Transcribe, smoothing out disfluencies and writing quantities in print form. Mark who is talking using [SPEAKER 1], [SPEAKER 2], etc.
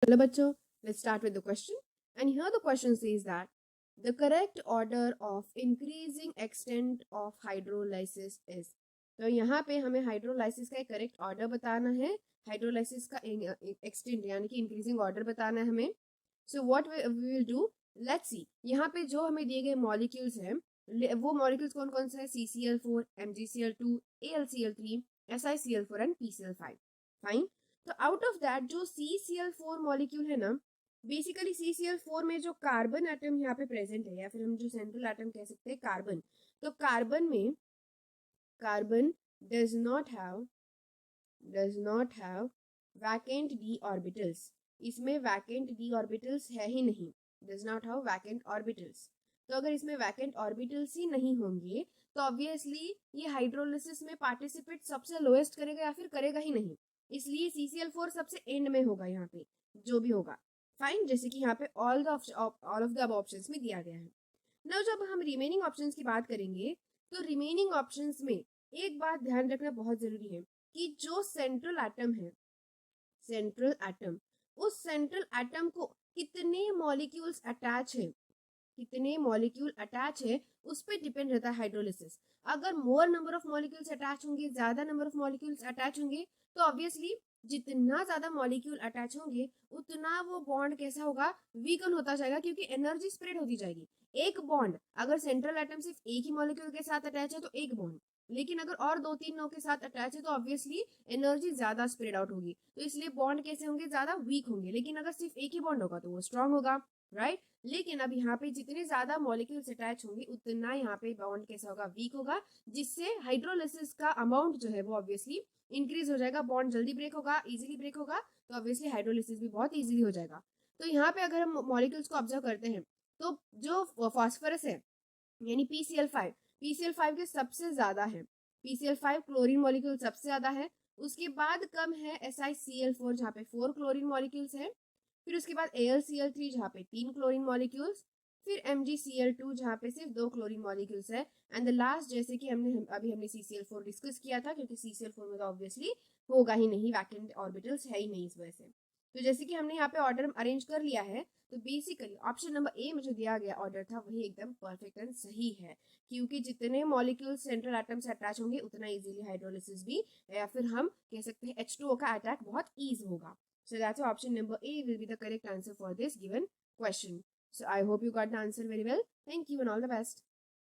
[SPEAKER 1] Hello, bachcho. Let's start with the question. And here the question says that the correct order of increasing extent of hydrolysis is. तो यहाँ पे हमें hydrolysis का एक correct order बताना है, hydrolysis का एक्सटेंट यानी कि इंक्रीजिंग ऑर्डर बताना है हमें. So what we will do, let's see. यहाँ पे जो हमें दिए गए मॉलिक्यूल्स हैं वो मॉलिक्यूल्स कौन कौन से हैं? CCl4, MgCl2, AlCl3, SiCl4 and PCl5. Fine. तो आउट ऑफ दैट जो CCl4 मॉलिक्यूल है ना, बेसिकली CCl4 में जो कार्बन एटम यहाँ पे प्रेजेंट है, या फिर हम जो सेंट्रल एटम कह सकते हैं कार्बन, तो कार्बन में carbon does not have vacant d orbitals. इसमें वैकेंट d ऑर्बिटल्स है ही नहीं. Does not have vacant orbitals. तो अगर इसमें वैकेंट ऑर्बिटल्स ही नहीं होंगे तो ऑब्वियसली ये हाइड्रोलिसिस में पार्टिसिपेट सबसे लोएस्ट करेगा या फिर करेगा ही नहीं. इसलिए CCl4 सबसे एंड में होगा यहाँ पे जो भी होगा. फाइन. जैसे कि यहाँ पे ऑल ऑफ द अब ऑप्शंस में दिया गया है. नाउ जब हम रिमेनिंग ऑप्शंस की बात करेंगे तो रिमेनिंग ऑप्शंस में एक बात ध्यान रखना बहुत जरूरी है कि जो सेंट्रल एटम है, सेंट्रल एटम, उस सेंट्रल एटम को कितने मॉलिक्यूल्स अटैच है, कितने मॉलिक्यूल अटैच है उस पर डिपेंड रहता है हाइड्रोलिसिस. अगर मोर नंबर ऑफ मॉलिक्यूल्स अटैच होंगे, ज्यादा नंबर ऑफ मॉलिक्यूल्स अटैच होंगे, तो ऑब्वियसली जितना ज्यादा मॉलिक्यूल अटैच होंगे उतना वो बॉन्ड कैसा होगा? वीकन होता जाएगा, क्योंकि एनर्जी स्प्रेड होती जाएगी. एक बॉन्ड अगर सेंट्रल एटम सिर्फ एक ही मॉलिक्यूल के साथ अटैच है तो एक बॉन्ड, लेकिन अगर और दो तीन नौ के साथ अटैच है तो ऑब्वियसली एनर्जी ज्यादा स्प्रेड आउट होगी. तो इसलिए बॉन्ड कैसे होंगे? ज्यादा वीक होंगे. लेकिन अगर सिर्फ एक ही बॉन्ड होगा तो वो स्ट्रांग होगा. राइट. लेकिन अब यहाँ पे जितने ज्यादा मॉलिक्यूल्स अटैच होंगे उतना यहाँ पे बॉन्ड कैसा होगा? वीक होगा, जिससे हाइड्रोलिसिस का अमाउंट जो है वो ऑब्वियसली इंक्रीज हो जाएगा. बॉन्ड जल्दी ब्रेक होगा, इजीली ब्रेक होगा, तो ऑब्वियसली हाइड्रोलिसिस भी बहुत इजीली हो जाएगा. तो यहाँ पे अगर हम मॉलिक्यूल्स को ऑब्जर्व करते हैं तो जो फास्फोरस है यानी PCl5 के सबसे ज्यादा है. PCl5 क्लोरीन मॉलिक्यूल सबसे ज्यादा है. उसके बाद कम है SiCl4 जहाँ पे 4 क्लोरीन मॉलिक्यूल्स है. फिर उसके बाद AlCl3 जहाँ पे 3 क्लोरीन मॉलिक्यूल्स. फिर MgCl2 जहाँ पे सिर्फ 2 क्लोरीन मॉलिक्यूल्स है. एंड द लास्ट, जैसे कि हमने CCl4 डिस्कस किया था, क्योंकि CCl4 में तो ऑब्वियसली होगा ही नहीं, वैकेंट ऑर्बिटल्स है ही नहीं इस वजह से. तो जैसे कि हमने यहाँ पे ऑर्डर अरेंज कर लिया है, तो बेसिकली ऑप्शन नंबर ए में जो दिया गया ऑर्डर था वही एकदम परफेक्ट एंड सही है, क्योंकि जितने मॉलिक्यूल सेंट्रल एटम से अटैच होंगे उतना इजीली हाइड्रोलिसिस भी, या फिर हम कह सकते हैं H2O का अटैक बहुत ईजी होगा. So that's why option number A will be the correct answer for this given question. So I hope you got the answer very well. Thank you and all the best.